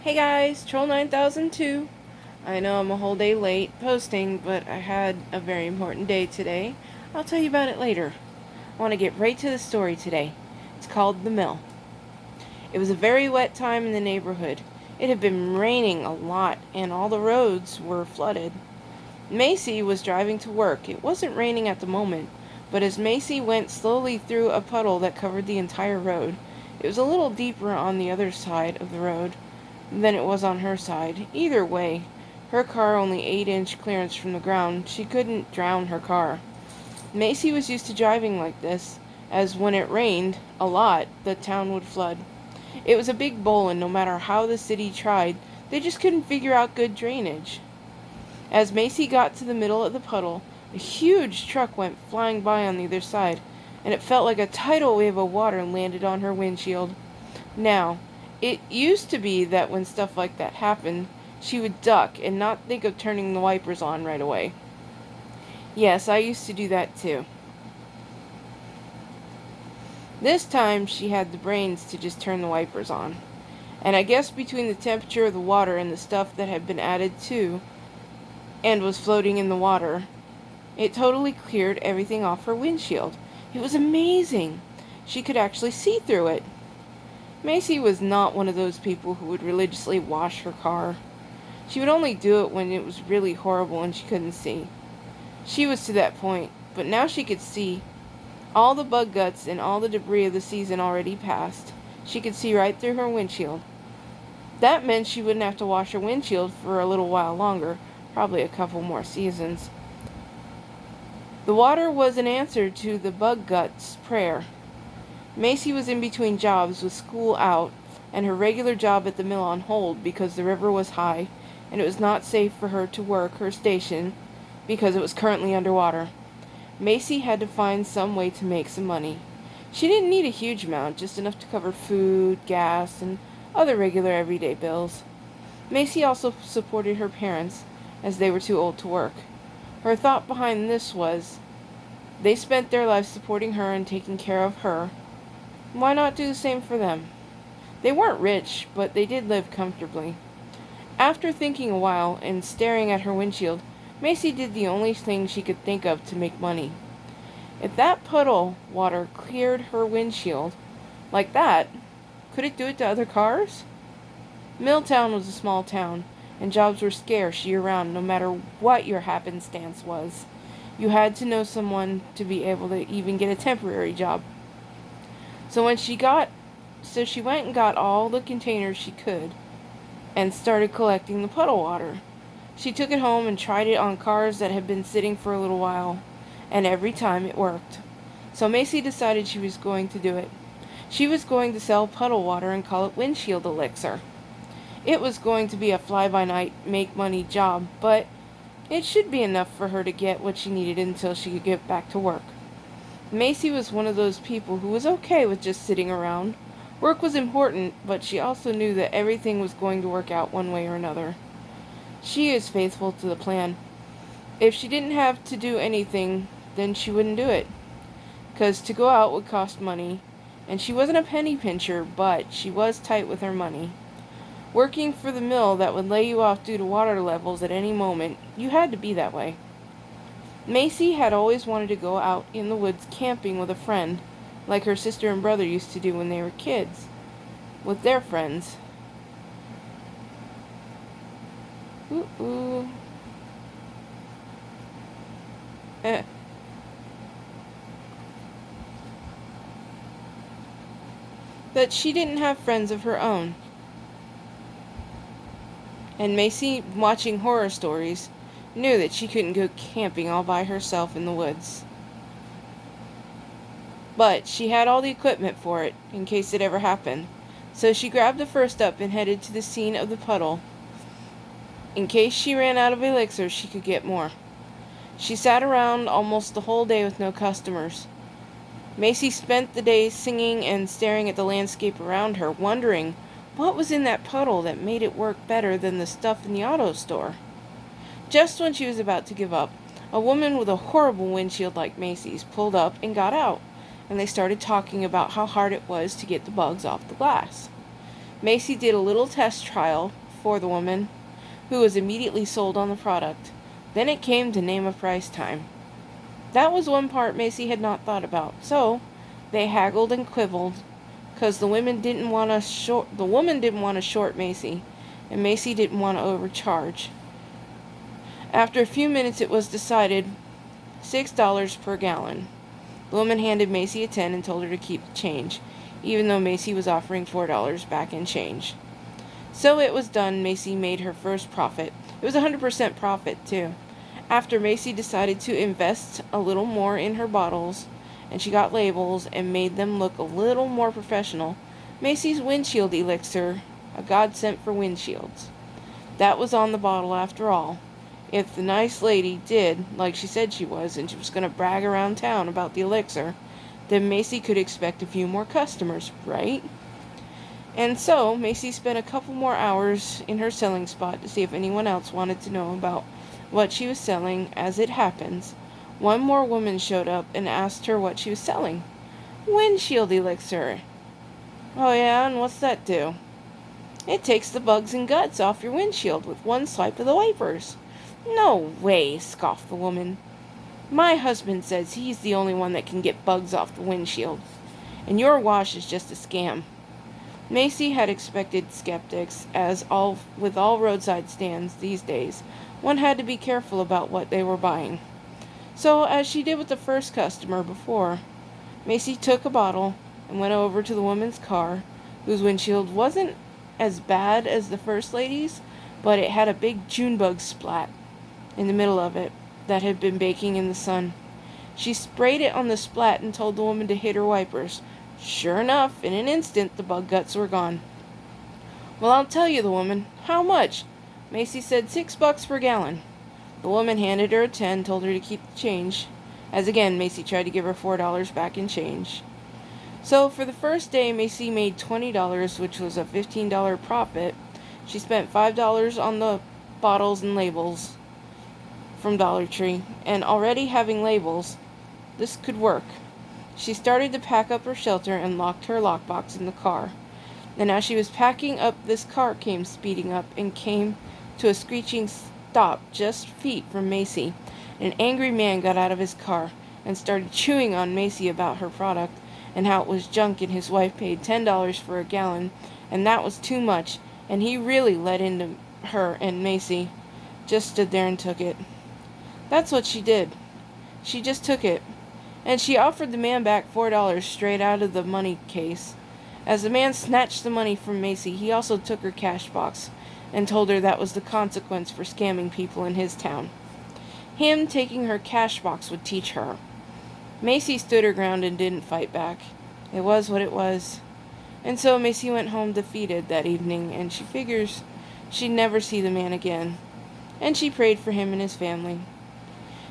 Hey guys, Troll 9002. I know I'm a whole day late posting, but I had a very important day today. I'll tell you about it later. I want to get right to the story today. It's called The Mill. It was a very wet time in the neighborhood. It had been raining a lot, and all the roads were flooded. Macy was driving to work. It wasn't raining at the moment, but as Macy went slowly through a puddle that covered the entire road, it was a little deeper on the other side of the road than it was on her side. Either way, her car only 8-inch clearance from the ground. She couldn't drown her car. Macy was used to driving like this, as when it rained a lot, the town would flood. It was a big bowl, and no matter how the city tried, they just couldn't figure out good drainage. As Macy got to the middle of the puddle, a huge truck went flying by on the other side, and it felt like a tidal wave of water landed on her windshield. Now, it used to be that when stuff like that happened, she would duck and not think of turning the wipers on right away. Yes, I used to do that too. This time she had the brains to just turn the wipers on. And I guess between the temperature of the water and the stuff that had been added to and was floating in the water, it totally cleared everything off her windshield. It was amazing. She could actually see through it. Macy was not one of those people who would religiously wash her car. She would only do it when it was really horrible and she couldn't see. She was to that point, but now she could see. All the bug guts and all the debris of the season already passed. She could see right through her windshield. That meant she wouldn't have to wash her windshield for a little while longer, probably a couple more seasons. The water was an answer to the bug guts' prayer. Macy was in between jobs with school out and her regular job at the mill on hold because the river was high and it was not safe for her to work her station because it was currently underwater. Macy had to find some way to make some money. She didn't need a huge amount, just enough to cover food, gas, and other regular everyday bills. Macy also supported her parents as they were too old to work. Her thought behind this was, they spent their lives supporting her and taking care of her. Why not do the same for them? They weren't rich, but they did live comfortably. After thinking a while and staring at her windshield, Macy did the only thing she could think of to make money. If that puddle water cleared her windshield like that, could it do it to other cars? Milltown was a small town, and jobs were scarce year-round no matter what your happenstance was. You had to know someone to be able to even get a temporary job. So she went and got all the containers she could and started collecting the puddle water. She took it home and tried it on cars that had been sitting for a little while, and every time it worked. So Macy decided she was going to do it. She was going to sell puddle water and call it windshield elixir. It was going to be a fly-by-night, make-money job, but it should be enough for her to get what she needed until she could get back to work. Macy was one of those people who was okay with just sitting around. Work was important, but she also knew that everything was going to work out one way or another. She is faithful to the plan. If she didn't have to do anything, then she wouldn't do it. 'Cause to go out would cost money, and she wasn't a penny pincher, but she was tight with her money. Working for the mill that would lay you off due to water levels at any moment, you had to be that way. Macy had always wanted to go out in the woods camping with a friend, like her sister and brother used to do when they were kids, with their friends. Ooh. Eh. But she didn't have friends of her own. And Macy, watching horror stories, knew that she couldn't go camping all by herself in the woods. But she had all the equipment for it, in case it ever happened. So she grabbed the first up and headed to the scene of the puddle. In case she ran out of elixir, she could get more. She sat around almost the whole day with no customers. Macy spent the day singing and staring at the landscape around her, wondering what was in that puddle that made it work better than the stuff in the auto store. Just when she was about to give up, a woman with a horrible windshield like Macy's pulled up and got out, and they started talking about how hard it was to get the bugs off the glass. Macy did a little test trial for the woman, who was immediately sold on the product. Then it came to name a price time. That was one part Macy had not thought about. So they haggled and quibbled, because the woman didn't want to short Macy, and Macy didn't want to overcharge. After a few minutes, it was decided $6 per gallon. The woman handed Macy a 10 and told her to keep the change, even though Macy was offering $4 back in change. So it was done. Macy made her first profit. It was 100% profit, too. After Macy decided to invest a little more in her bottles, and she got labels and made them look a little more professional, Macy's windshield elixir, a godsend for windshields. That was on the bottle after all. If the nice lady did like she said she was, and she was going to brag around town about the elixir, then Macy could expect a few more customers, right? And so Macy spent a couple more hours in her selling spot to see if anyone else wanted to know about what she was selling. As it happens, one more woman showed up and asked her what she was selling. Windshield elixir. Oh yeah, and what's that do? It takes the bugs and guts off your windshield with one swipe of the wipers. No way, scoffed the woman. My husband says he's the only one that can get bugs off the windshield, and your wash is just a scam. Macy had expected skeptics, as with all roadside stands these days, one had to be careful about what they were buying. So, as she did with the first customer before, Macy took a bottle and went over to the woman's car, whose windshield wasn't as bad as the first lady's, but it had a big Junebug splat in the middle of it that had been baking in the sun. She sprayed it on the splat and told the woman to hit her wipers. Sure enough, in an instant, the bug guts were gone. Well, I'll tell you, the woman. How much? Macy said $6 per gallon. The woman handed her a 10, told her to keep the change, as again Macy tried to give her $4 back in change. So for the first day, Macy made $20, which was a $15 profit. She spent $5 on the bottles and labels from Dollar Tree, and already having labels, this could work. She started to pack up her shelter and locked her lockbox in the car. And as she was packing up, this car came speeding up and came to a screeching stop just feet from Macy. An angry man got out of his car and started chewing on Macy about her product and how it was junk, and his wife paid $10 for a gallon, and that was too much, and he really let into her, and Macy just stood there and took it. That's what she did. She just took it. And she offered the man back $4 straight out of the money case. As the man snatched the money from Macy, he also took her cash box and told her that was the consequence for scamming people in his town. Him taking her cash box would teach her. Macy stood her ground and didn't fight back. It was what it was. And so Macy went home defeated that evening, and she figures she'd never see the man again. And she prayed for him and his family.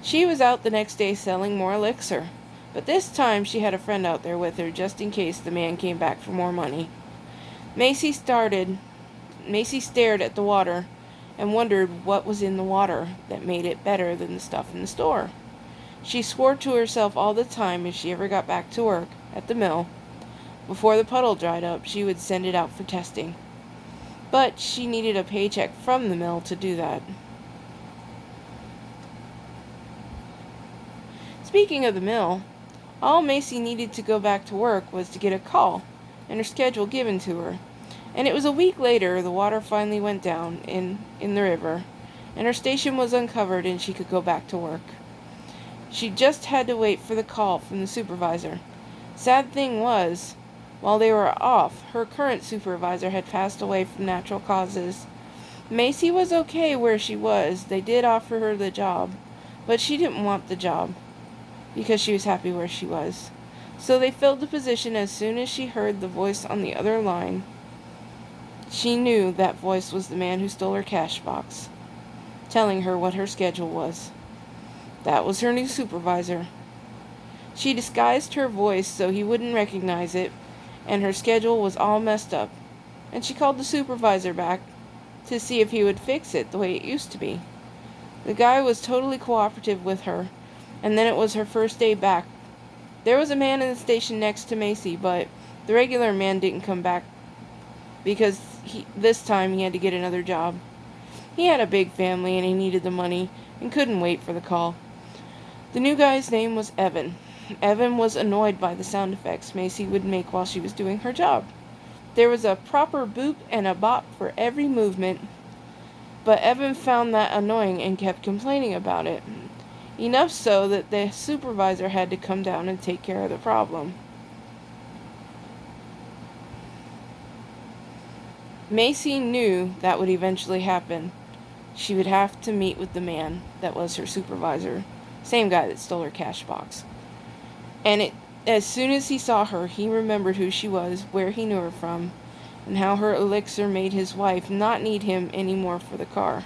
She was out the next day selling more elixir, but this time she had a friend out there with her just in case the man came back for more money. Macy stared at the water and wondered what was in the water that made it better than the stuff in the store. She swore to herself all the time if she ever got back to work at the mill, before the puddle dried up, she would send it out for testing. But she needed a paycheck from the mill to do that. Speaking of the mill, all Macy needed to go back to work was to get a call and her schedule given to her. And it was a week later the water finally went down in the river, and her station was uncovered and she could go back to work. She just had to wait for the call from the supervisor. Sad thing was, while they were off, her current supervisor had passed away from natural causes. Macy was okay where she was. They did offer her the job, but she didn't want the job because she was happy where she was. So they filled the position as soon as she heard the voice on the other line. She knew that voice was the man who stole her cash box, telling her what her schedule was. That was her new supervisor. She disguised her voice so he wouldn't recognize it, and her schedule was all messed up. And she called the supervisor back to see if he would fix it the way it used to be. The guy was totally cooperative with her, and then it was her first day back. There was a man in the station next to Macy, but the regular man didn't come back because this time he had to get another job. He had a big family and he needed the money and couldn't wait for the call. The new guy's name was Evan. Evan was annoyed by the sound effects Macy would make while she was doing her job. There was a proper boop and a bop for every movement, but Evan found that annoying and kept complaining about it. Enough so that the supervisor had to come down and take care of the problem. Macy knew that would eventually happen. She would have to meet with the man that was her supervisor, same guy that stole her cash box. And as soon as he saw her, he remembered who she was, where he knew her from, and how her elixir made his wife not need him anymore for the car.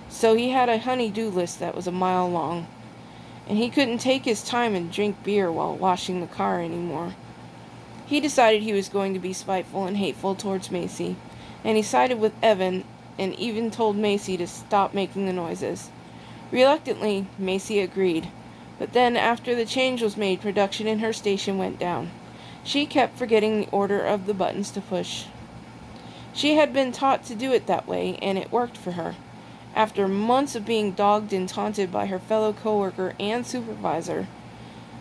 So he had a honey-do list that was a mile long, and he couldn't take his time and drink beer while washing the car anymore. He decided he was going to be spiteful and hateful towards Macy, and he sided with Evan and even told Macy to stop making the noises. Reluctantly, Macy agreed, but then after the change was made, production in her station went down. She kept forgetting the order of the buttons to push. She had been taught to do it that way, and it worked for her. After months of being dogged and taunted by her fellow coworker and supervisor,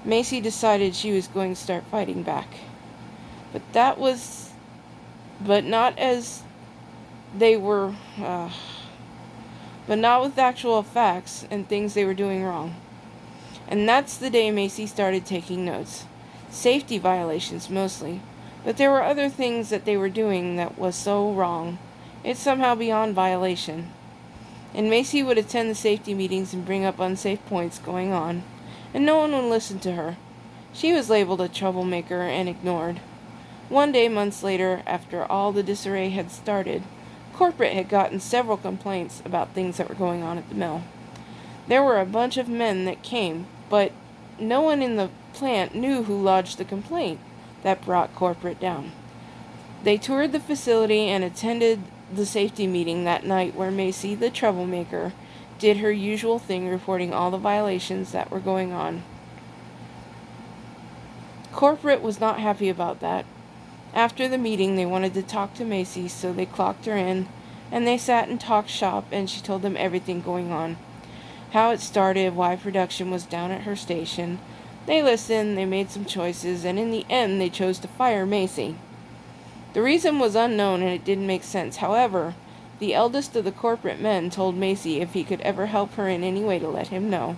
Macy decided she was going to start fighting back. But not with actual facts and things they were doing wrong. And that's the day Macy started taking notes. Safety violations mostly. But there were other things that they were doing that was so wrong. It's somehow beyond violation. And Macy would attend the safety meetings and bring up unsafe points going on, and no one would listen to her. She was labeled a troublemaker and ignored. One day, months later, after all the disarray had started, corporate had gotten several complaints about things that were going on at the mill. There were a bunch of men that came, but no one in the plant knew who lodged the complaint that brought corporate down. They toured the facility and attended the safety meeting that night where Macy, the troublemaker, did her usual thing, reporting all the violations that were going on. Corporate was not happy about that. After the meeting, they wanted to talk to Macy, so they clocked her in, and they sat and talked shop, and she told them everything going on. How it started, why production was down at her station. They listened, they made some choices, and in the end, they chose to fire Macy. The reason was unknown and it didn't make sense. However, the eldest of the corporate men told Macy if he could ever help her in any way to let him know.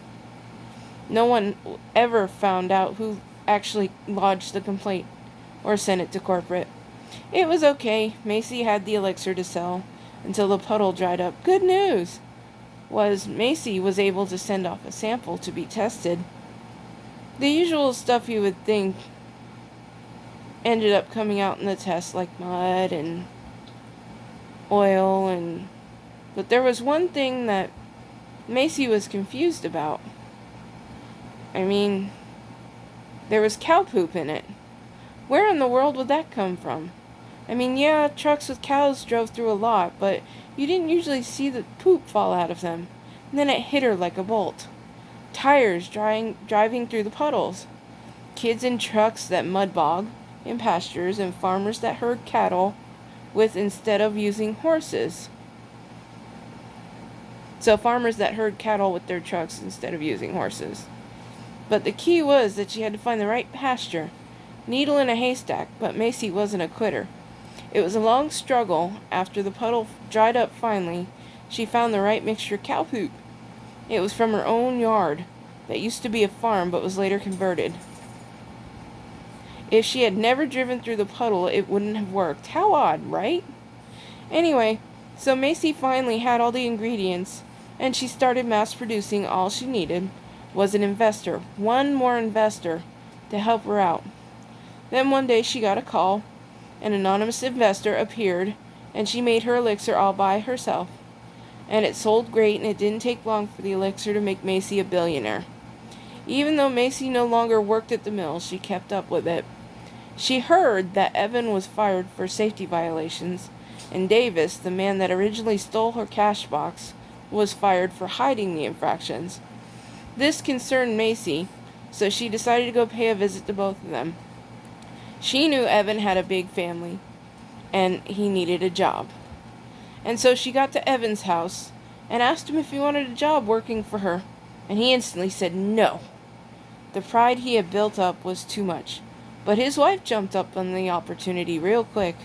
No one ever found out who actually lodged the complaint or sent it to corporate. It was okay. Macy had the elixir to sell until the puddle dried up. Good news was Macy was able to send off a sample to be tested. The usual stuff you would think ended up coming out in the test, like mud and oil, but there was one thing that Macy was confused about. There was cow poop in it. Where in the world would that come from? Yeah, trucks with cows drove through a lot, but you didn't usually see the poop fall out of them. And then it hit her like a bolt. Tires driving through the puddles. Kids in trucks that mud bog in pastures, and farmers that herd cattle with instead of using horses. So farmers that herd cattle with their trucks instead of using horses. But the key was that she had to find the right pasture. Needle in a haystack, but Macy wasn't a quitter. It was a long struggle. After the puddle dried up finally, she found the right mixture of cow poop. It was from her own yard that used to be a farm but was later converted. If she had never driven through the puddle, it wouldn't have worked. How odd, right? Anyway, so Macy finally had all the ingredients, and she started mass producing. All she needed was an investor, one more investor, to help her out. Then one day she got a call. An anonymous investor appeared, and she made her elixir all by herself. And it sold great, and it didn't take long for the elixir to make Macy a billionaire. Even though Macy no longer worked at the mill, she kept up with it. She heard that Evan was fired for safety violations, and Davis, the man that originally stole her cash box, was fired for hiding the infractions. This concerned Macy, so she decided to go pay a visit to both of them. She knew Evan had a big family, and he needed a job. And so she got to Evan's house and asked him if he wanted a job working for her, and he instantly said no. The pride he had built up was too much, but his wife jumped up on the opportunity real quick.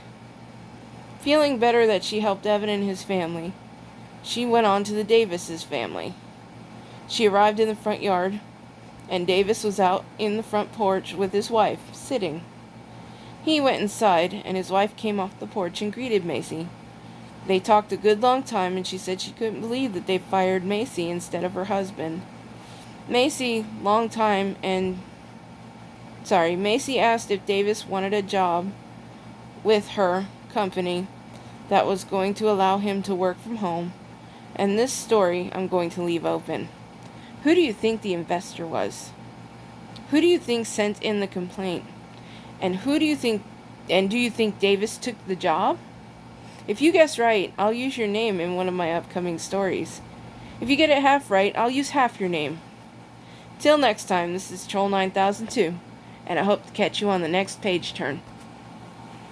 Feeling better that she helped Evan and his family, she went on to the Davis's family. She arrived in the front yard, and Davis was out in the front porch with his wife, sitting. He went inside, and his wife came off the porch and greeted Macy. They talked a good long time, and she said she couldn't believe that they fired Macy instead of her husband. Macy asked if Davis wanted a job with her company that was going to allow him to work from home, and this story I'm going to leave open. Who do you think the investor was? Who do you think sent in the complaint? And do you think Davis took the job? If you guess right, I'll use your name in one of my upcoming stories. If you get it half right, I'll use half your name. Till next time, this is Troll 9002, and I hope to catch you on the next page turn.